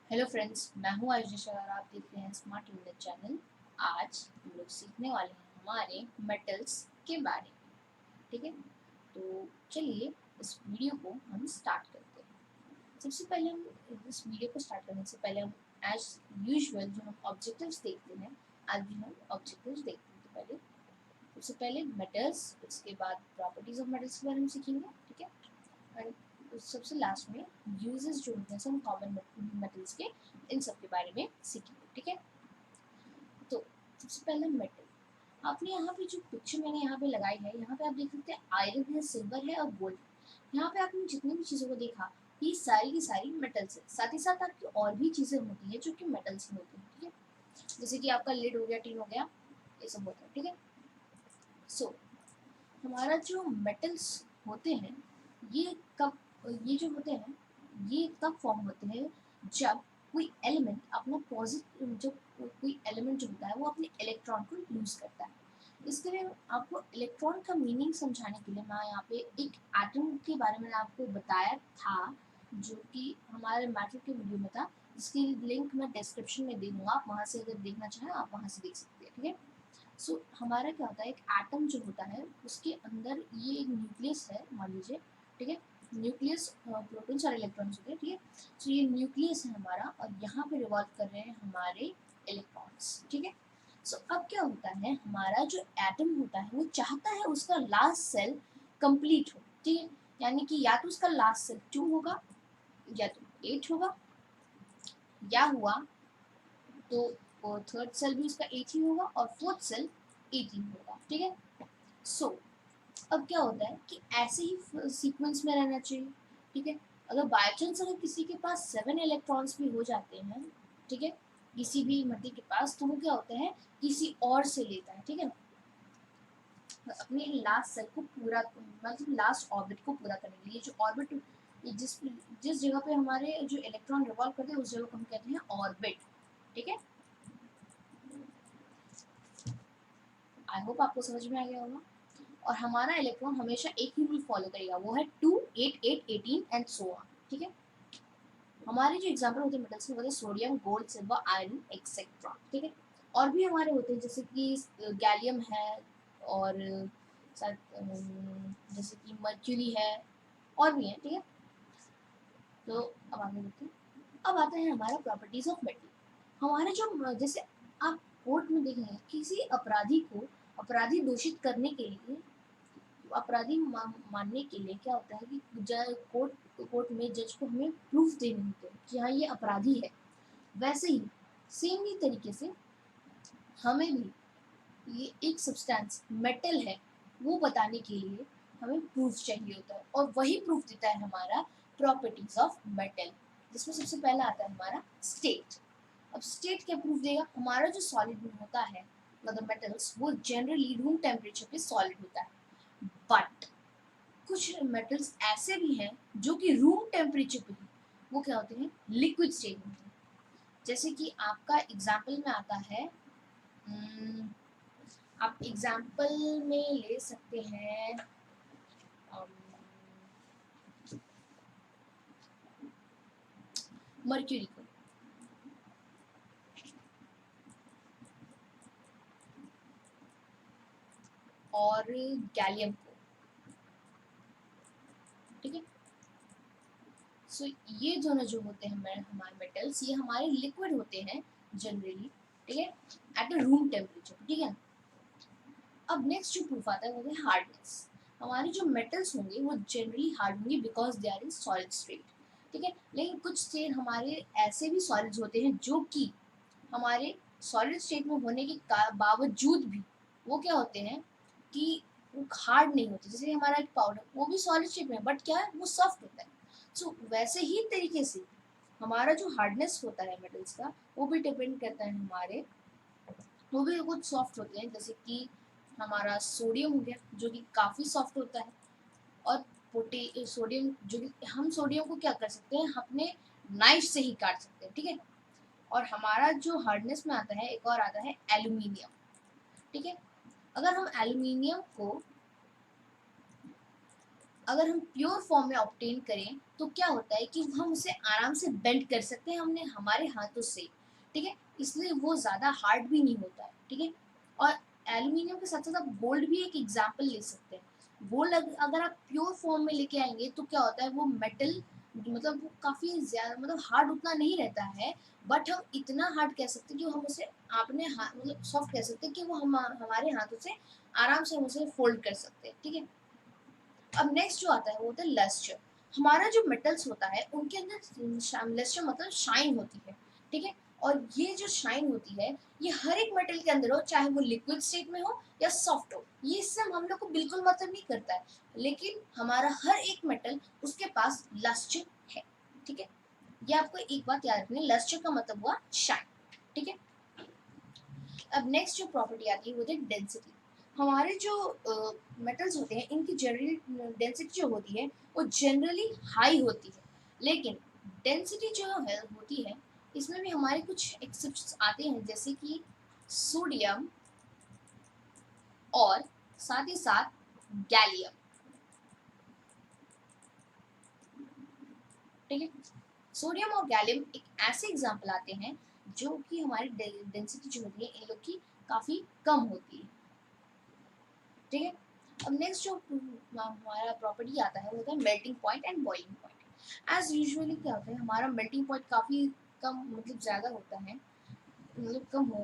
Hello friends, मैं हूं आयुष और आप देख रहे हैं स्मार्ट इंडिया चैनल। आज हम लोग सीखने वाले हैं हमारे मेटल्स के बारे में। ठीक है, तो चलिए इस वीडियो को हम स्टार्ट करते हैं। सबसे पहले हम इस वीडियो को स्टार्ट करने से पहले हम एज यूजुअल जो हम ऑब्जेक्टिव्स देखते हैं, आज भी हम ऑब्जेक्टिव्स देखते हैं। तो पहले सबसे पहले मेटल्स, उसके बाद प्रॉपर्टीज ऑफ मेटल्स के बारे में सीखेंगे। ठीक है, एंड सबसे लास्ट में यूजेस जो होते हैं सब कॉमन मेटल्स के, इन सब के बारे में सीखेंगे। ठीक है, तो सबसे पहले मेटल। आपने यहाँ पे जो पिक्चर मैंने यहाँ पे लगाई है, यहाँ पे आप देख सकते हैं आयरन है, सिल्वर है और गोल्ड है। यहाँ पे आपने जितनी भी चीज़ों को देखा, ये सारी की सारी मेटल्स है। साथ ही साथ आपकी और भी चीज़ें होती हैं जो कि मेटल्स में होती हैं। ठीक है, जैसे कि आपका लिड हो गया, टिन हो गया, ये सब होता है। ठीक है, सो हमारा जो मेटल्स होते हैं, ये कब ये जो होते हैं ये कब फॉर्म होते हैं, जब कोई एलिमेंट अपना पॉजिटिव, जो कोई एलिमेंट जो होता है वो अपने इलेक्ट्रॉन को लूज करता है। इसके लिए आपको इलेक्ट्रॉन का मीनिंग समझाने के लिए मैं यहाँ पे एक एटम के बारे में आपको बताया था, जो कि हमारे मैटर के वीडियो में था, जिसकी लिंक मैं डिस्क्रिप्शन में दे दूंगा। आप वहाँ से अगर देखना चाहें आप वहाँ से देख सकते हैं। ठीक है, सो हमारा क्या होता है, एक एटम जो होता है उसके अंदर ये एक न्यूक्लियस है, मान लीजिए। ठीक है, न्यूक्लियस प्रोटॉन्स और इलेक्ट्रॉन्स होते हैं। ठीक है, सो ये न्यूक्लियस है हमारा और यहाँ पे रिवॉल्व कर रहे हैं हमारे इलेक्ट्रॉन्स। ठीक है, सो अब क्या होता है, हमारा जो एटम होता है वो चाहता है उसका लास्ट सेल कंप्लीट हो। ठीक है, यानी कि या तो उसका लास्ट सेल 2 होगा, या तो 8 होगा, या हुआ तो और थर्ड सेल भी उसका 8 ही होगा और फोर्थ सेल 18 होगा। ठीक है, सो अब क्या होता है कि ऐसे ही सीक्वेंस में रहना चाहिए। ठीक है, अगर बाय चांस अगर किसी के पास 7 इलेक्ट्रॉन्स भी हो जाते हैं, ठीक है, किसी भी मटेरियल के पास, तो वो क्या होता है, किसी और से लेता है। ठीक है, अपने लास्ट सेल को पूरा, मतलब लास्ट ऑर्बिट को पूरा करने के लिए, जो ऑर्बिट, जिस जिस जगह पे हमारे जो इलेक्ट्रॉन रिवॉल्व करते हैं उस जगह को हम कहते हैं ऑर्बिट। ठीक है, आई होप आपको समझ में आ गया होगा। और हमारा इलेक्ट्रॉन हमेशा एक ही रूल फॉलो करेगा, वो है 2 8 8 18 एंड सो ऑन। ठीक है, हमारे जो एग्जांपल होते हैं मेटल्स के, होते हैं sodium, gold, silver, iron etcetera. ठीक है, और भी हमारे होते हैं जैसे कि गैलियम है, और जैसे कि मर्क्यूरी है, और भी है। ठीक है, तो अब आगे बढ़ते हैं। अब आता है हमारा प्रॉपर्टीज ऑफ मेटल। हमारे जो, जैसे आप कोर्ट में देखेंगे, किसी अपराधी को अपराधी घोषित करने के लिए, अपराधी मानने के लिए क्या होता है कि कोर्ट में जज को हमें प्रूफ देने होते हैं कि हाँ ये अपराधी है। वैसे ही सेम ही तरीके से हमें भी ये एक सब्सटेंस मेटल है वो बताने के लिए हमें प्रूफ चाहिए होता है, और वही प्रूफ देता है हमारा प्रॉपर्टीज ऑफ मेटल, जिसमें सबसे पहला आता है हमारा स्टेट। अब स्टेट क्या प्रूफ देगा, हमारा जो सॉलिड होता है, मतलब मेटल्स, वो जनरली रूम टेम्परेचर पे सॉलिड होता है। बट कुछ मेटल्स ऐसे भी हैं जो कि रूम टेम्परेचर पे ही वो क्या होते हैं, लिक्विड स्टेट में होते हैं। जैसे कि आपका एग्जाम्पल में आता है, आप एग्जाम्पल में ले सकते हैं मर्क्यूरी को और गैलियम को। ठीक है, सो ये दोनों जो होते हैं हमारे मेटल्स, ये हमारे लिक्विड होते हैं जनरली। ठीक है, एट अ रूम टेम्परेचर। ठीक है, अब नेक्स्ट जो प्रूफ आता है वो है हार्डनेस। हमारे जो मेटल्स होंगे वो जनरली हार्ड होंगे because they are in solid state. ठीक है, लेकिन कुछ स्टेट हमारे ऐसे भी सॉलिड्स होते हैं जो कि हमारे सॉलिड स्टेट में होने के बावजूद भी वो क्या होते हैं कि वो हार्ड नहीं होते। जैसे हमारा एक पाउडर, वो भी सॉलिड स्टेट में, बट क्या है, वो सॉफ्ट होता है। सो वैसे ही तरीके से हमारा जो हार्डनेस होता है मेटल्स का, वो भी डिपेंड करता है हमारे, वो भी कुछ सॉफ्ट होते हैं। जैसे कि हमारा सोडियम हो गया जो कि काफ़ी सॉफ्ट होता है, और सोडियम, जो कि हम सोडियम को क्या कर सकते हैं, अपने नाइफ से ही काट सकते हैं। ठीक है, और हमारा जो हार्डनेस में आता है, एक और आता है एल्यूमिनियम। ठीक है, अगर हम एल्यूमिनियम को अगर हम प्योर फॉर्म में ऑब्टेन करें तो क्या होता है कि हम उसे आराम से बेंड कर सकते हैं हमने हमारे हाथों से, ठीक है, इसलिए वो ज़्यादा हार्ड भी नहीं होता है, ठीक है। और एल्यूमिनियम के साथ साथ आप गोल्ड भी एक एग्जाम्पल ले सकते हैं। गोल्ड अगर आप प्योर फॉर्म में लेके आएंगे तो क्या होता है, वो मेटल मतलब वो काफ़ी ज़्यादा मतलब हार्ड उतना नहीं रहता है, बट हम इतना हार्ड कह सकते हैं कि हम उसे अपने हाथ मतलब सॉफ्ट कह सकते हैं कि वो हम हमारे हाथों से आराम से हम उसे फोल्ड कर सकते हैं, ठीक है। अब नेक्स्ट जो आता है वो होता है लस्टर। हमारा जो मेटल्स होता है उनके अंदर लस्टर मतलब शाइन होती है, ठीक है। और ये जो शाइन होती है ये हर एक मेटल के अंदर हो, चाहे वो लिक्विड स्टेट में हो या सॉफ्ट हो, ये इससे हम लोग को बिल्कुल मतलब नहीं करता है, लेकिन हमारा हर एक मेटल उसके पास लस्टर है, ठीक है। ये आपको एक बात याद रखनी है, लस्टर का मतलब हुआ शाइन, ठीक है। अब नेक्स्ट जो प्रॉपर्टी आती है वो होती है डेंसिटी। हमारे जो मेटल्स होते हैं इनकी जनरली डेंसिटी जो होती है वो जनरली हाई होती है, लेकिन डेंसिटी जो है होती है इसमें भी हमारे कुछ एक्सेप्शंस आते हैं, जैसे कि सोडियम और साथ ही साथ गैलियम, ठीक है। सोडियम और गैलियम एक ऐसे एग्जाम्पल आते हैं जो कि हमारी डेंसिटी जो होती है इन लोग की काफ़ी कम होती है, ठीक है। अब नेक्स्ट जो हमारा प्रॉपर्टी आता है वो होता है melting point and boiling point. As usually क्या होता है, हमारा मेल्टिंग पॉइंट काफ़ी कम मतलब ज़्यादा होता है, मतलब कम हो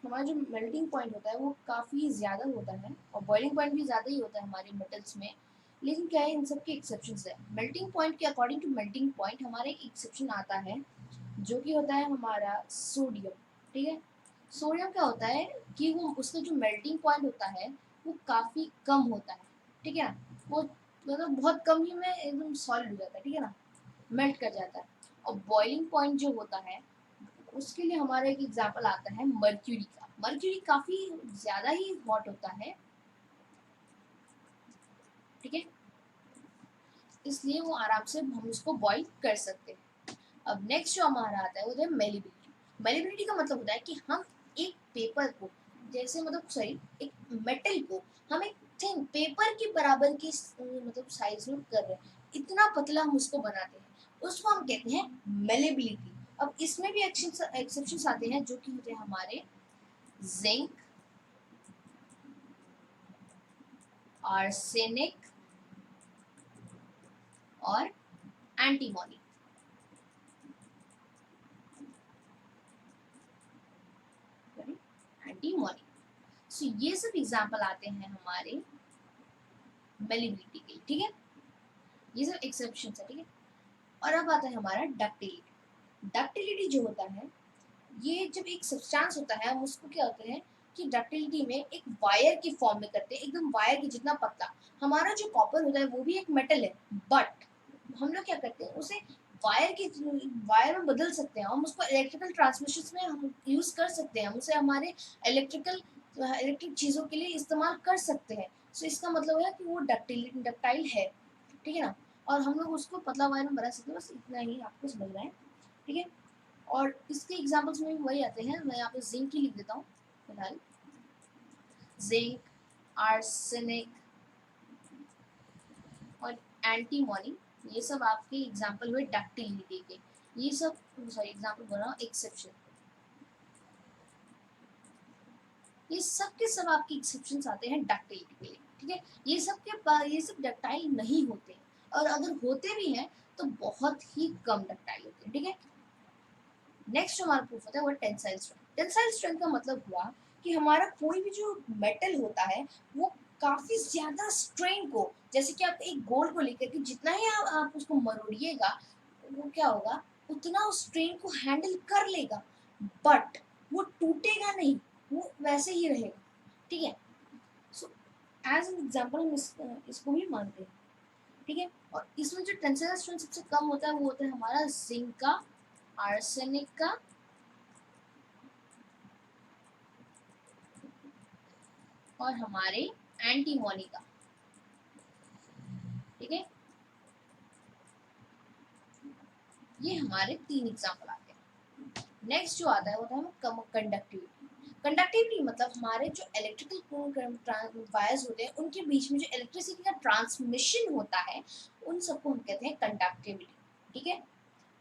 हमारा जो मेल्टिंग पॉइंट होता है वो काफ़ी ज़्यादा होता है और बॉइलिंग पॉइंट भी ज़्यादा ही होता है हमारे मेटल्स में। लेकिन क्या है, इन सब के एक्सेप्शंस है। मेल्टिंग पॉइंट के अकॉर्डिंग टू मेल्टिंग पॉइंट हमारे एक एक्सेप्शन आता है जो कि होता है हमारा सोडियम, ठीक है। सोडियम क्या होता है कि वो उसका जो मेल्टिंग पॉइंट होता है वो काफ़ी कम होता है, ठीक है ना। वो मतलब बहुत कम ही में एकदम सॉलिड हो जाता है, ठीक है ना, मेल्ट कर जाता है। और बॉइलिंग पॉइंट जो होता है उसके लिए हमारा एक एग्जांपल आता है मर्क्यूरी का। मर्क्यूरी काफ़ी ज़्यादा ही हॉट होता है, ठीक है, इसलिए वो आराम से हम उसको बॉईल कर सकते हैं। अब नेक्स्ट जो हमारा आता है वो है मेलिबिलिटी। मेलिबिलिटी का मतलब होता है कि हम एक पेपर को जैसे मतलब सॉरी एक मेटल को हम एक थिन पेपर के बराबर की मतलब साइज में कर रहे हैं, इतना पतला हम उसको बनाते हैं, उसको हम कहते हैं मेलिबिलिटी। अब इसमें भी एक्सेप्शन आते हैं जो कि होते हैं हमारे जिंक, आर्सेनिक और एंटीमोनी, एंटीमोनी। सो ये सब एग्जांपल आते हैं हमारे मेलिबिलिटी के लिए, ठीक है। ये सब एक्सेप्शन है, ठीक है। और अब आता है हमारा डक्टिलिटी। डक्टिलिटी जो होता है ये जब एक सब्सटेंस होता है हम उसको क्या होते हैं कि डक्टिलिटी में एक वायर की फॉर्म में करते हैं, एकदम वायर की जितना पतला। हमारा जो कॉपर होता है वो भी एक मेटल है, बट हम लोग क्या करते हैं उसे वायर में बदल सकते हैं, हम उसको इलेक्ट्रिकल ट्रांसमिशन में हम यूज कर सकते हैं, हम उसे हमारे इलेक्ट्रिक चीज़ों के लिए इस्तेमाल कर सकते हैं। सो इसका मतलब है कि वो डक्टाइल है, ठीक है ना। और हम लोग उसको पतला वायर में बना सकते हैं, बस इतना ही आपको समझना है, ठीक है। और इसके एग्जांपल्स में भी वही आते हैं, मैं यहाँ पे जिंक ही लिख देता हूँ फिलहाल। जिंक, आर्सेनिक और एंटीमोनी, ये सब आपके एग्जांपल हुए डक्टिलिटी के। ये सब सॉरी एग्जांपल बोल रहा हूँ, एक्सेप्शन, ये सब के सब आपके एक्सेप्शन आते हैं डक्टिलिटी के लिए, ठीक है। ये सब डक्टाइल नहीं होते, और अगर होते भी हैं तो बहुत ही कम डक्टाइल होते हैं, ठीक है। नेक्स्ट हमारा प्रूफ होता है वो टेंसाइल स्ट्रेंथ। टेंसाइल स्ट्रेंथ का मतलब हुआ कि हमारा कोई भी जो मेटल होता है वो काफी ज्यादा स्ट्रेन को, जैसे कि आप एक गोल को लेकर के जितना ही आप उसको मरोड़िएगा वो क्या होगा, उतना उस स्ट्रेन को हैंडल कर लेगा, बट वो टूटेगा नहीं, वो वैसे ही रहेगा, ठीक है। सो एज एन एग्जाम्पल हम इसको भी मानते हैं, ठीक है। और इसमें जो टेंसाइल स्ट्रेंथ सबसे कम होता है वो होता है हमारा जिंक का, आर्सेनिक का और हमारे एंटीमोनी का, ठीक है। ये हमारे तीन एग्जाम्पल आते हैं। नेक्स्ट जो आता है वो होता है कंडक्टिविटी। कंडक्टिविटी मतलब हमारे जो इलेक्ट्रिकल वायर्स होते हैं उनके बीच में जो इलेक्ट्रिसिटी का ट्रांसमिशन होता है उन सबको हम कहते हैं कंडक्टिविटी। ठीक है,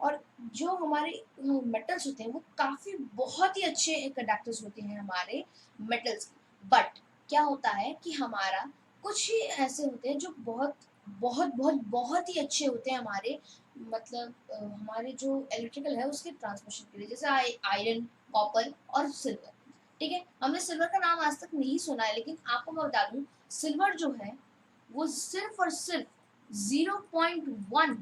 और जो हमारे मेटल्स होते हैं वो काफ़ी बहुत ही अच्छे कंडक्टर्स होते हैं हमारे मेटल्स। बट क्या होता है कि हमारा कुछ ही ऐसे होते हैं जो बहुत बहुत बहुत बहुत ही अच्छे होते हैं हमारे मतलब हमारे जो इलेक्ट्रिकल है उसके ट्रांसमिशन के लिए, जैसे आयरन, कॉपर और सिल्वर। ठीक है, हमने सिल्वर का नाम आज तक नहीं सुना है, लेकिन आपको मैं बता दूं सिल्वर जो है वो सिर्फ और सिर्फ 0.1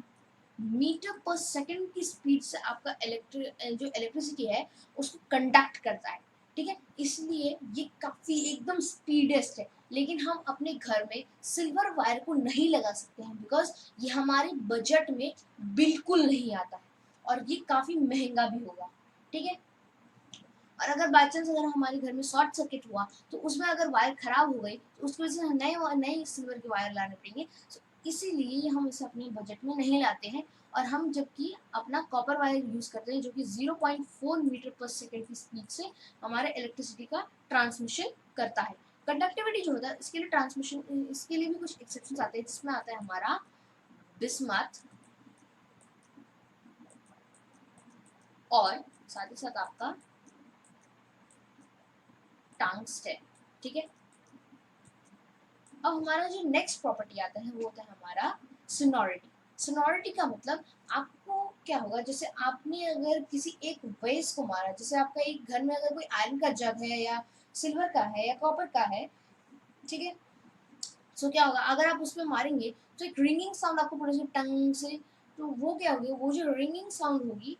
मीटर पर सेकंड की स्पीड से आपका जो इलेक्ट्रिसिटी है उसको कंडक्ट करता है। ठीक है, इसलिए ये काफी एकदम स्पीडेस्ट है। लेकिन हम अपने घर में सिल्वर वायर को नहीं लगा सकते हैं बिकॉज ये हमारे बजट में बिल्कुल नहीं आता है और ये काफी महंगा भी होगा। ठीक है, और अगर बाई चांस अगर हमारे घर में शॉर्ट सर्किट हुआ तो उसमें अगर वायर खराब हो गई तो उसकी वजह से नए नए सिल्वर के वायर लाने पड़ेंगे। तो इसीलिए हम इसे अपने बजट में नहीं लाते हैं और हम जबकि अपना कॉपर वायर यूज करते हैं जो कि 0.4 मीटर पर सेकेंड की स्पीड से हमारे इलेक्ट्रिसिटी का ट्रांसमिशन करता है। कंडक्टिविटी जो होता है इसके लिए ट्रांसमिशन इसके लिए भी कुछ एक्सेप्शंस आते हैं, जिसमें आता है हमारा बिस्मथ और साथ ही साथ आपका टंगस्टन। ठीक है, अब हमारा जो नेक्स्ट प्रॉपर्टी आता है वो होता है हमारा सोनोरिटी। सोनोरिटी का मतलब आपको क्या होगा, जैसे आपने अगर किसी एक वेस को मारा, जैसे आपका एक घर में अगर कोई आयरन का जग है या सिल्वर का है या कॉपर का है, ठीक है, सो क्या होगा अगर आप उसमें मारेंगे तो एक रिंगिंग साउंड आपको पड़ेगा टंग से। तो वो क्या होगी, वो जो रिंगिंग साउंड होगी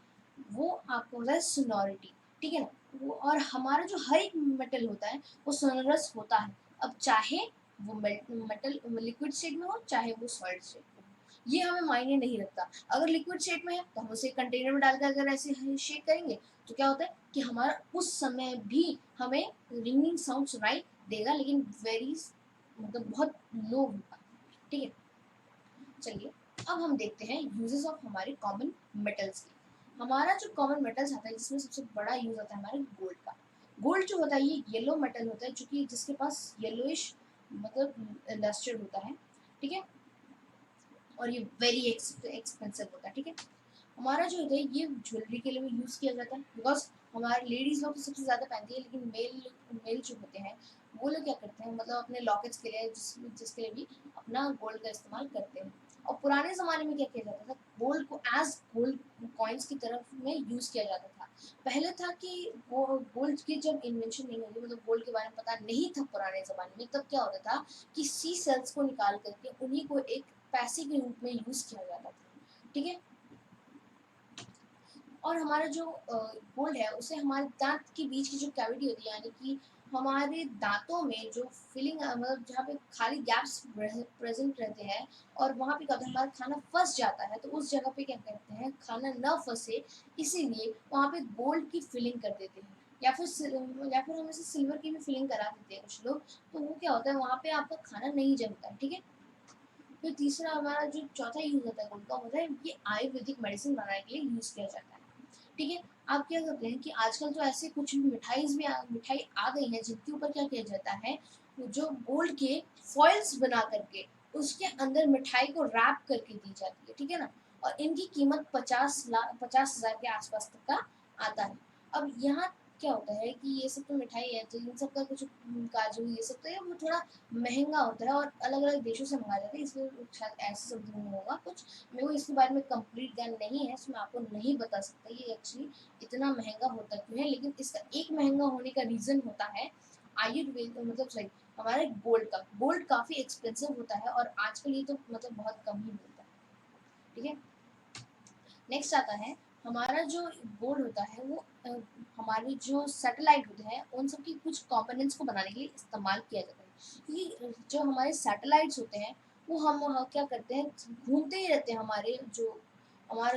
वो आपको होता है सोनोरिटी। ठीक है ना, वो और हमारा जो हर एक मेटल होता है वो सोनरस होता है। अब चाहे वो मेटल लिक्विड स्टेट में हो चाहे वो सॉलिड स्टेट में हो, ये हमें मायने नहीं रखता। अगर लिक्विड स्टेट में है तो हम उसे कंटेनर में डालकर अगर ऐसे शेक करेंगे तो क्या होता है कि हमारा उस समय भी हमें रिंगिंग साउंड सुनाई देगा, लेकिन वेरी मतलब बहुत लो होगा। ठीक है, चलिए अब हम देखते हैं यूजेस ऑफ हमारे कॉमन मेटल्स के। हमारा जो कॉमन मेटल्स आता है जिसमें सबसे बड़ा यूज आता है हमारे गोल्ड का। गोल्ड जो होता है ये येलो मेटल होता है जो कि जिसके पास येलोइश मतलब लस्टर होता है। ठीक है, और ये वेरी एक्सपेंसिव होता है। ठीक है, हमारा जो होता है ये ज्वेलरी के लिए भी यूज़ किया जाता है बिकॉज हमारे लेडीज़ लोग तो सबसे ज़्यादा पहनती है, लेकिन मेल मेल जो होते हैं वो लोग क्या करते हैं मतलब अपने लॉकेट्स के लिए जिसके लिए भी अपना गोल्ड का इस्तेमाल करते हैं। और पुराने ज़माने में क्या किया जाता था, गोल्ड को एज गोल्ड कॉइन्स की तरफ में यूज़ किया जाता था। पहले था कि वो गोल्ड की जब इन्वेंशन नहीं हुई, मतलब गोल्ड के बारे में पता नहीं था पुराने ज़माने में, तब क्या होता था कि सी सेल्स को निकाल करके उन्हीं को एक पैसे के रूप में यूज़ किया जाता था। ठीक है, और हमारा जो गोल्ड है उसे हमारे दांत के बीच की जो कैविटी होती है, यानी कि हमारे दांतों में जो फिलिंग मतलब जहाँ पे खाली गैप्स प्रेजेंट रहते हैं और वहाँ पे क्या होता है हमारा खाना फंस जाता है, तो उस जगह पे क्या करते हैं खाना न फंसे इसीलिए वहाँ पे गोल्ड की फिलिंग कर देते हैं, या फिर हम इसे सिल्वर की भी फिलिंग करा देते हैं कुछ लोग। तो वो क्या होता है वहाँ पे आपका खाना नहीं जमता है। ठीक है, फिर तीसरा हमारा जो चौथा यूज होता है गोल्ड का होता है ये आयुर्वेदिक मेडिसिन बनाने के लिए यूज किया जाता है। ठीक है, आप क्या करते हैं कि आजकल तो ऐसे कुछ मिठाई आ गई है जिनके ऊपर क्या किया जाता है, जो गोल्ड के फॉइल्स बना करके उसके अंदर मिठाई को रैप करके दी जाती है। ठीक है ना, और इनकी कीमत 50,000 के आसपास तक का आता है। अब यहाँ क्या होता है कि ये सब तो मिठाई है तो इन सब का कुछ काजू ये सब तो ये वो थोड़ा महंगा होता है और अलग अलग देशों से मंगाया जाता है, इसलिए शायद ऐसे सब नहीं होगा कुछ। मेरे को इसके बारे में कंप्लीट ज्ञान नहीं है, इसमें आपको नहीं बता सकता ये एक्चुअली इतना महंगा होता क्यों है, लेकिन इसका एक महंगा होने का रीज़न होता है आयुर्वेद मतलब सही हमारे गोल्ड काफ़ी एक्सपेंसिव होता है और आजकल ये तो मतलब बहुत कम ही मिलता है। ठीक है, नेक्स्ट आता है हमारा जो गोल्ड होता है वो हमारी जो सैटेलाइट होते हैं उन सब की कुछ कंपोनेंट्स को बनाने के लिए इस्तेमाल किया जाता है, क्योंकि जो हमारे सैटेलाइट्स होते हैं वो हम क्या करते हैं घूमते ही रहते हैं, हमारे जो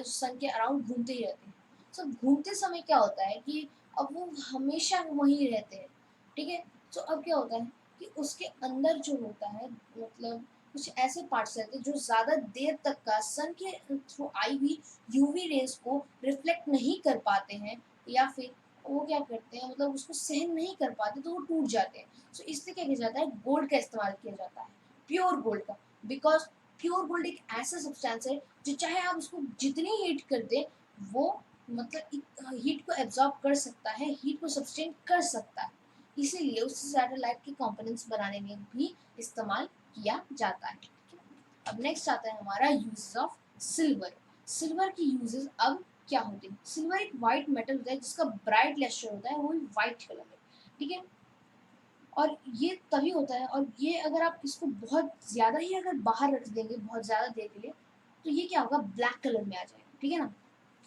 सन के अराउंड घूमते ही रहते हैं। तो घूमते समय क्या होता है कि अब वो हमेशा वहीं रहते हैं। ठीक है, तो अब क्या होता है कि उसके अंदर जो होता है मतलब कुछ ऐसे पार्ट्स रहते हैं जो ज़्यादा देर तक का सन के थ्रू आई हुई यूवी रेज को रिफ्लेक्ट नहीं कर पाते हैं, या फिर वो क्या करते हैं, मतलब उसको सहन नहीं कर पाते तो वो टूट जाते हैं। सो इसलिए क्या किया जाता है, गोल्ड का इस्तेमाल किया जाता है, प्योर गोल्ड का। बिकॉज प्योर गोल्ड एक ऐसा सब्सटेंस है जो चाहे आप उसको जितनी हीट कर दे, वो मतलब हीट को एब्जॉर्ब कर सकता है, हीट को सस्टेन कर सकता है। इसीलिए उससे सैटेलाइट के कंपोनेंट्स बनाने में भी इस्तेमाल किया जाता है। अब नेक्स्ट आता है हमारा यूजेस ऑफ सिल्वर। सिल्वर की यूजेस अब क्या होते हैं। सिल्वर एक वाइट मेटल होता है जिसका ब्राइट लेस्टर होता है, वो भी वाइट कलर में, ठीक है। और ये तभी होता है, और ये अगर आप इसको बहुत ज़्यादा ही अगर बाहर रख देंगे बहुत ज़्यादा देर के लिए, तो ये क्या होगा, ब्लैक कलर में आ जाएगा, ठीक है ना।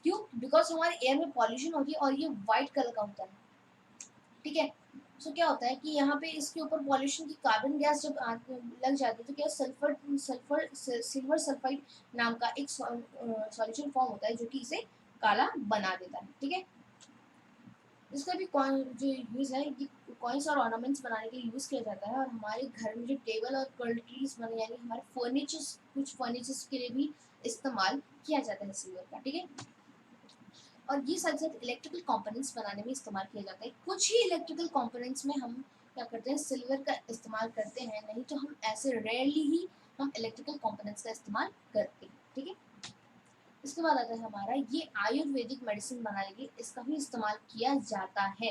क्यों? बिकॉज हमारे एयर में पॉल्यूशन होती है और ये वाइट कलर का होता है, ठीक है। सो क्या होता है कि यहाँ पे इसके ऊपर पॉल्यूशन की कार्बन गैस जब लग जाती है, तो क्या सल्फर सल्फर सिल्वर सल्फाइड नाम का एक सॉल्यूशन फॉर्म होता है जो कि इसे काला बना देता है, ठीक है। इसका भी जो यूज़ है, ये कॉइन्स और ऑर्नामेंट्स बनाने के लिए यूज़ किया जाता है। और हमारे घर में जो टेबल और कर्टरीज बने, यानी हमारे फर्नीचर्स, कुछ फर्नीचर्स के लिए भी इस्तेमाल किया जाता है सिल्वर का, ठीक है। और ये साथ साथ इलेक्ट्रिकल कंपोनेंट्स बनाने में इस्तेमाल किया जाता है। कुछ ही इलेक्ट्रिकल कंपोनेंट्स में हम क्या करते हैं, सिल्वर का इस्तेमाल करते हैं, नहीं तो हम ऐसे रेयरली ही हम इलेक्ट्रिकल कंपोनेंट्स का इस्तेमाल करते हैं, ठीक है। इसके बाद आता है हमारा ये आयुर्वेदिक मेडिसिन बनाने के लिए इसका भी इस्तेमाल किया जाता है,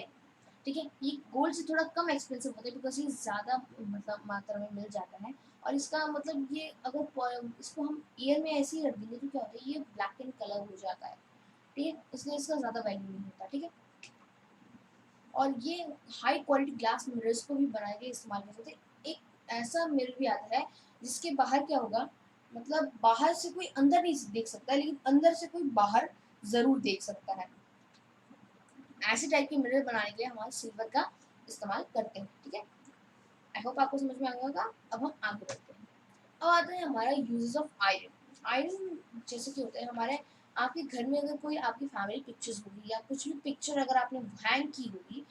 ठीक है। ये गोल्ड से थोड़ा कम एक्सपेंसिव होता है बिकॉज ये ज़्यादा मतलब मात्रा में मिल जाता है। और इसका मतलब ये अगर इसको हम ईयर में ऐसे ही रख देंगे तो क्या होता है, ये ब्लैक एंड कलर हो जाता है, ठीक है। इसलिए इसका ज़्यादा वैल्यू नहीं होता, ठीक है। और ये हाई क्वालिटी ग्लास मिरर्स को भी बनाने के लिए इस्तेमाल कर सकते हैं। एक ऐसा मिरर भी आता है जिसके बाहर क्या होगा, मतलब बाहर से कोई अंदर नहीं देख सकता, लेकिन अंदर से कोई बाहर ज़रूर देख सकता है। ऐसे टाइप के मिरर बनाने के लिए हमारे सिल्वर का इस्तेमाल करते हैं, ठीक है। आई होप आपको समझ में आ गया होगा। अब हम आगे बढ़ते हैं। अब आता है हमारा यूजेस ऑफ आयरन। आयरन जैसे कि होता है हमारे आपके घर में अगर कोई आपकी फैमिली पिक्चर्स होगी या कुछ भी पिक्चर अगर आपने हैंग की होगी,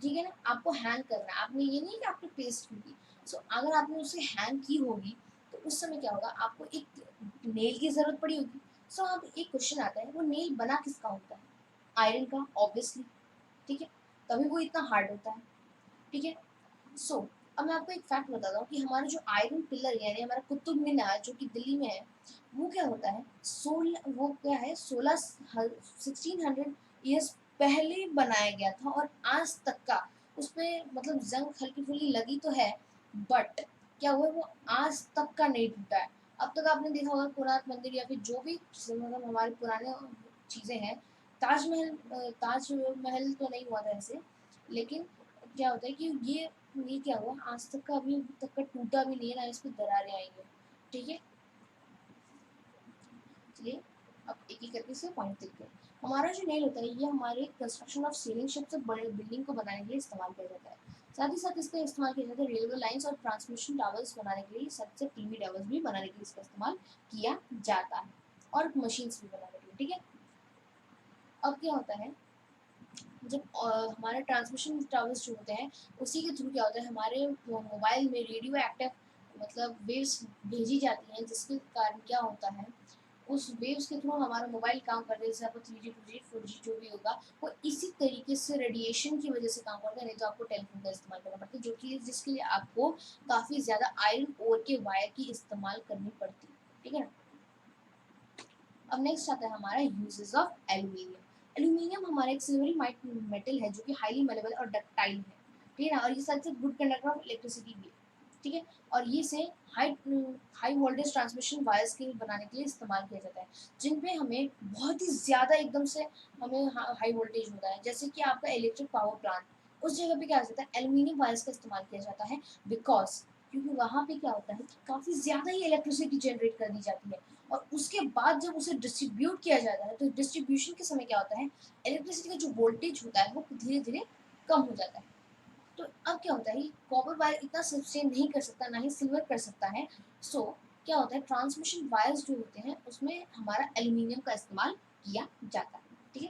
ठीक है ना, आपको हैंग करना है, आपने ये नहीं कि आपने पेस्ट होगी। सो अगर आपने उसे हैंग की होगी तो उस समय क्या होगा, आपको एक नेल की जरूरत पड़ी होगी। सो अब एक क्वेश्चन आता है, वो नेल बना किसका होता है, आयरन का ऑब्वियसली, ठीक है। तभी वो इतना हार्ड होता है, ठीक है। सो अब मैं आपको एक फैक्ट बताता हूँ कि हमारा जो आयरन पिलर यानी हमारा कुतुब मीनार जो कि दिल्ली में है, वो क्या होता है, 1600 ईयर्स पहले बनाया गया था। और आज तक का उस पर मतलब जंग हल्की फुल्की लगी तो है, बट क्या हुआ, वो आज तक का नहीं टूटा है। अब तक आपने देखा होगा कोणार्क मंदिर या फिर जो भी मतलब हमारे पुराने चीज़ें हैं, ताजमहल तो नहीं हुआ था ऐसे, लेकिन क्या होता है कि ये क्या हुआ, आज तक का अभी तक का टूटा भी नहीं है, ना इस पे दरारें आई हैं, ठीक है। चलिए अब एक एक करके से पॉइंट देखते हैं। हमारा जो नेल होता है ये हमारे कंस्ट्रक्शन ऑफ सीलिंग शिप से बड़े बिल्डिंग को बनाने के लिए इस्तेमाल किया जाता है। साथ ही साथ इसका इस्तेमाल किया जाता है रेलवे लाइंस और ट्रांसमिशन टावर्स बनाने के लिए, साथ से टीवी टावर्स भी बनाने के लिए इसका इस्तेमाल किया जाता है, और मशीन्स भी बनाने के लिए, ठीक है। अब क्या होता है, जब हमारे ट्रांसमिशन टावर्स जो होते हैं उसी के थ्रू क्या होता है, हमारे मोबाइल में रेडियो एक्टिव मतलब वेव्स भेजी जाती हैं, जिसके कारण क्या होता है, उस वेव्स के थ्रू हमारा मोबाइल काम करता है। जैसे आपको 3G 2G 4G जो भी होगा, वो इसी तरीके से रेडिएशन की वजह से काम करता है, नहीं तो आपको टेलीफोन का इस्तेमाल करना पड़ता है, जो कि जिसके लिए आपको काफ़ी ज़्यादा आयरन ओर के वायर की इस्तेमाल करनी पड़ती है, ठीक है ना। अब नेक्स्ट आता है हमारा यूजेस ऑफ एल्यूमिनियम। एल्यूमिनियम हमारा एक सिल्वरी मेटल है जो कि हाईली मेलेबल और डक्टाइल है, ठीक है ना। और ये साथ साथ गुड कंडक्टर ऑफ इलेक्ट्रिसिटी भी है, ठीक है। और ये से high high voltage transmission wires के बनाने के लिए इस्तेमाल किया जाता है, जिन पे हमें बहुत ही ज़्यादा एकदम से हमें हाई वोल्टेज होता है, जैसे कि आपका इलेक्ट्रिक पावर प्लांट, उस जगह पे क्या होता है, एल्यूमिनियम वायर्स का इस्तेमाल किया जाता है। बिकॉज क्योंकि वहाँ पे क्या होता है कि काफ़ी ज़्यादा ही इलेक्ट्रिसिटी जनरेट कर दी जाती है, और उसके बाद जब उसे डिस्ट्रीब्यूट किया जाता है, तो डिस्ट्रीब्यूशन के समय क्या होता है, इलेक्ट्रिसिटी का जो वोल्टेज होता है वो धीरे धीरे कम हो जाता है। तो अब क्या होता है, कॉपर वायर इतना सस्टेन नहीं कर सकता, ना ही सिल्वर कर सकता है। सो क्या होता है, ट्रांसमिशन वायर्स जो होते हैं उसमें हमारा एल्यूमिनियम का इस्तेमाल किया जाता है, ठीक है।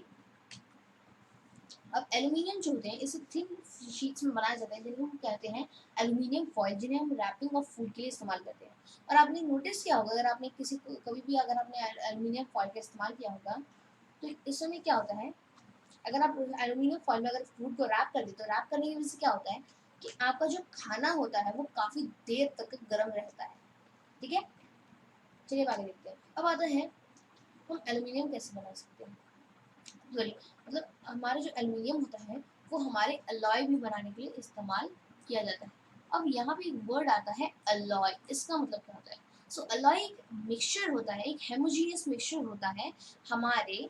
अब एल्यूमिनियम जो होते हैं इसे थिन शीट्स में बनाया जाता है, जिन्हें हम कहते हैं एल्यूमिनियम फॉइल, जिन्हें हम रैपिंग ऑफ फूड के लिए इस्तेमाल करते हैं। और आपने नोटिस किया होगा, अगर आपने कभी भी अगर आपने एल्यूमिनियम फॉइल का इस्तेमाल किया होगा, तो इस समय क्या होता है, अगर आप एल्यूमिनियम फॉइल में अगर फूड को रैप कर देते हो, रैप करने की वजह से क्या होता है कि आपका जो खाना होता है वो काफ़ी देर तक गर्म रहता है। ठीक है, चलिए आगे देखते हैं। अब आता है हम एल्यूमिनियम कैसे बना सकते हैं। सॉरी, मतलब हमारा जो एल्यूमिनियम होता है वो हमारे अलॉय भी बनाने के लिए इस्तेमाल किया जाता है। अब यहाँ पे एक वर्ड आता है अलॉय, इसका मतलब क्या होता है। सो अलॉय एक मिक्सचर होता है, एक हेमोजीनियस मिक्सचर होता है हमारे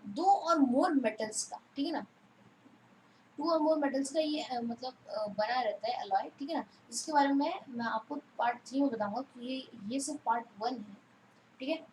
दो और मोर मेटल्स का, ठीक है ना, टू और मोर मेटल्स का ये बना रहता है अलॉय, ठीक है ना, जिसके बारे में मैं आपको पार्ट 3 में बताऊंगा कि ये सिर्फ पार्ट 1 है। ठीक है,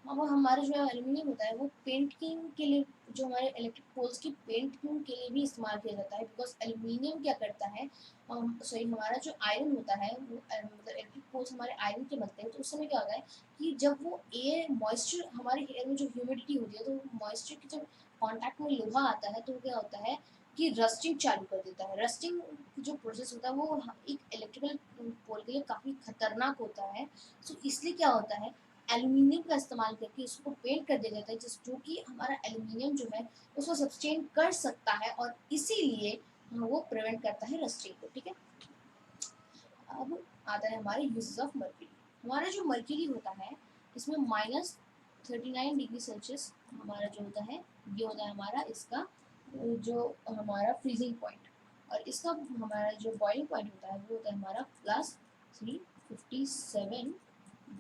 अब हमारा जो एल्यूमिनियम होता है वो पेंटिंग के लिए, जो हमारे इलेक्ट्रिक पोल्स की पेंटिंग के लिए भी इस्तेमाल किया जाता है, बिकॉज एल्यूमिनियम क्या करता है, सॉरी हमारा जो आयरन होता है वो मतलब इलेक्ट्रिक पोल्स हमारे आयरन के बनते हैं, तो उस समय क्या होता है कि जब वो एयर मॉइस्चर, हमारे एयर में जो ह्यूमिडिटी होती है, तो मॉइस्चर के जब कॉन्टैक्ट में लोहा आता है तो क्या होता है कि रस्टिंग चालू कर देता है। रस्टिंग जो प्रोसेस होता है वो एक इलेक्ट्रिकल पोल के लिए काफ़ी खतरनाक होता है। सो इसलिए क्या होता है, एल्यूमिनियम का इस्तेमाल करके इसको पेंट कर दिया जाता है, जिस जो कि हमारा एल्यूमिनियम जो है उसको सस्टेन कर सकता है और इसीलिए वो प्रिवेंट करता है रस्टिंग को। ठीक है, अब आता है हमारे यूजेस ऑफ मर्क्यूरी। हमारा जो मर्क्यूरी होता है इसमें -39 डिग्री सेल्सियस हमारा जो होता है, ये होता है हमारा इसका जो हमारा फ्रीजिंग पॉइंट, और इसका हमारा जो बॉइलिंग पॉइंट होता है वो होता है हमारा +357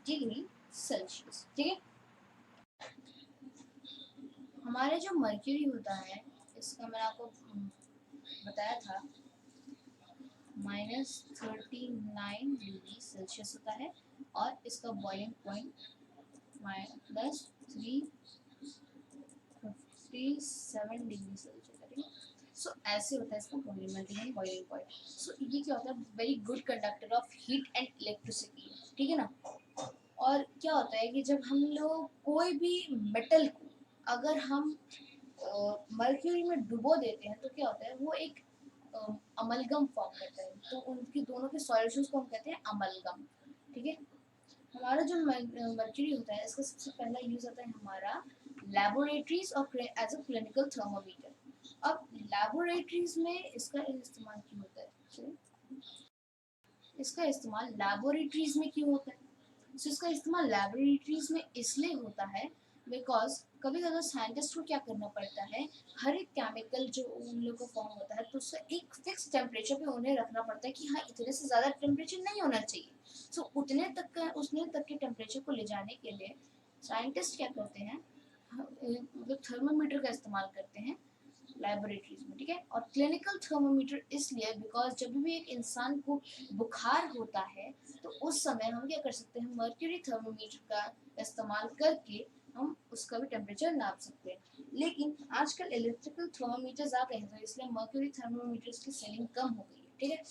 डिग्री सेल्सियस। ठीक है, हमारे जो मर्क्यूरी होता है इसका मैंने आपको बताया था -39 डिग्री सेल्सियस होता है, और इसका बॉइलिंग पॉइंट +357 डिग्री सेल्सियस है। सो ऐसे होता है इसका बॉइलिंग पॉइंट। सो ये क्या होता है, very good conductor of heat and electricity, ठीक है ना। और क्या होता है कि जब हम लोग कोई भी मेटल को अगर हम मर्क्यूरी में डुबो देते हैं तो क्या होता है, वो एक अमलगम फॉर्म करता है, तो उनकी दोनों के सॉल्यूशंस को हम कहते हैं अमलगम। ठीक है, हमारा जो मर्क्यूरी होता है इसका सबसे पहला यूज आता है हमारा लेबोरेटरीज और एज अ क्लिनिकल थर्मोमीटर। अब लेबोरेटरीज में इसका इस्तेमाल क्यों होता है, इसका इस्तेमाल लेबोरेटरीज में क्यों होता है, तो इसका इस्तेमाल लेबोरेटरीज में इसलिए होता है बिकॉज कभी कभी साइंटिस्ट को क्या करना पड़ता है, हर एक केमिकल जो उन लोगों को फॉर्म होता है तो उसका एक फिक्स टेम्परेचर पे उन्हें रखना पड़ता है कि हाँ इतने से ज़्यादा टेम्परेचर नहीं होना चाहिए। सो उतने तक के टेम्परेचर को ले जाने के लिए साइंटिस्ट क्या करते हैं, मतलब थर्मामीटर का इस्तेमाल करते हैं लेबोरेटरीज में। ठीक है, और क्लिनिकल थर्मोमीटर इसलिए बिकॉज जब भी एक इंसान को बुखार होता है तो उस समय हम क्या कर सकते हैं, मर्क्यूरी थर्मोमीटर का इस्तेमाल करके हम उसका भी टेम्परेचर नाप सकते हैं। लेकिन आजकल इलेक्ट्रिकल थर्मोमीटर्स आ गए हैं तो इसलिए मर्क्यूरी थर्मोमीटर्स की सेलिंग कम हो गई है। ठीक है,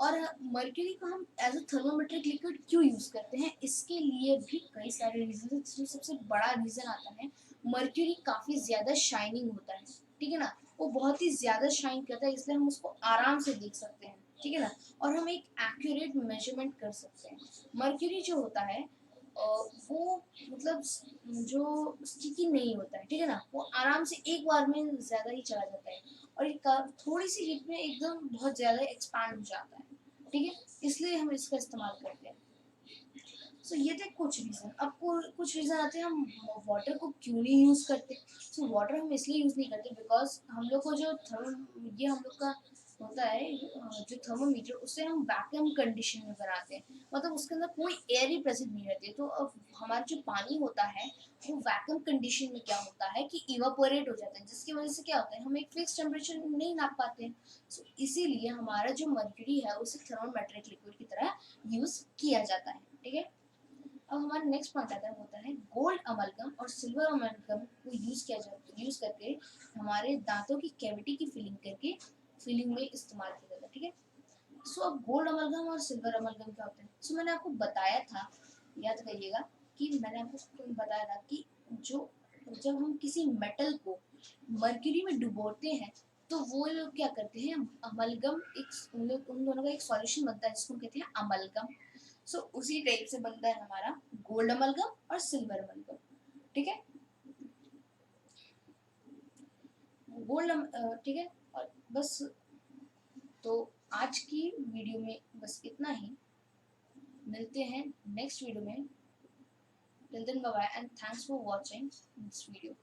और मर्क्यूरी को हम एज अ थर्मोमेट्रिक लिक्विड क्यों यूज़ करते हैं, इसके लिए भी कई सारे रीजन हैं, जिसमें सबसे बड़ा रीज़न आता है मर्क्यूरी काफ़ी ज़्यादा शाइनिंग होता है। ठीक है ना, वो बहुत ही ज़्यादा शाइन करता है इसलिए हम उसको आराम से देख सकते हैं। ठीक है ना, और हम एक एक्यूरेट मेजरमेंट कर सकते हैं। मर्क्यूरी जो होता है वो मतलब जो स्टिकी नहीं होता है, ठीक है ना, वो आराम से एक बार में ज़्यादा ही चला जाता है, और ये थोड़ी सी हीट में एकदम बहुत ज़्यादा एक्सपैंड हो जाता है। ठीक है, इसलिए हम इसका इस्तेमाल करते हैं। सो ये थे कुछ रीज़न। अब कुछ रीज़न आते हैं हम वाटर को क्यों नहीं यूज़ करते। सो वाटर हम इसलिए यूज़ नहीं करते बिकॉज हम लोग को जो ये हम लोग का होता है जो थर्मोमीटर, उससे हम वैक्यूम कंडीशन में बनाते हैं, मतलब उसके अंदर कोई एयर ही प्रेजेंट नहीं रहती है। तो अब हमारा जो पानी होता है वो वैक्यूम कंडीशन में क्या होता है कि इवापोरेट हो जाता है, जिसकी वजह से क्या होता है हम एक फिक्स टेम्परेचर नहीं नाप पाते हैं। सो इसीलिए हमारा जो मर्क्यूरी है उसे थर्मोमेट्रिक लिक्विड की तरह यूज़ किया जाता है। ठीक है, अब हमारा नेक्स्ट पॉइंट आता है होता है गोल्ड अमलगम और सिल्वर अमलगम को यूज करके हमारे दांतों की कैविटी की फिलिंग में इस्तेमाल किया जाता है। ठीक है, सो अब गोल्ड अमलगम और सिल्वर अमलगम क्या होते हैं। सो मैंने आपको बताया था, याद करिएगा कि मैंने आपको बताया था कि जो जब हम किसी मेटल को मर्क्यूरी में डुबोते हैं तो वो लोग क्या करते हैं, अमलगम एक उन दोनों का एक सॉल्यूशन बनता है जिसको कहते हैं अमलगम। सो उसी टाइप से बनता है हमारा गोल्ड अमलगम और सिल्वर अमलगम। ठीक है, गोल्ड, ठीक है। और बस, तो आज की वीडियो में बस इतना ही। मिलते हैं नेक्स्ट वीडियो में। Till then bye bye and thanks for watching this video.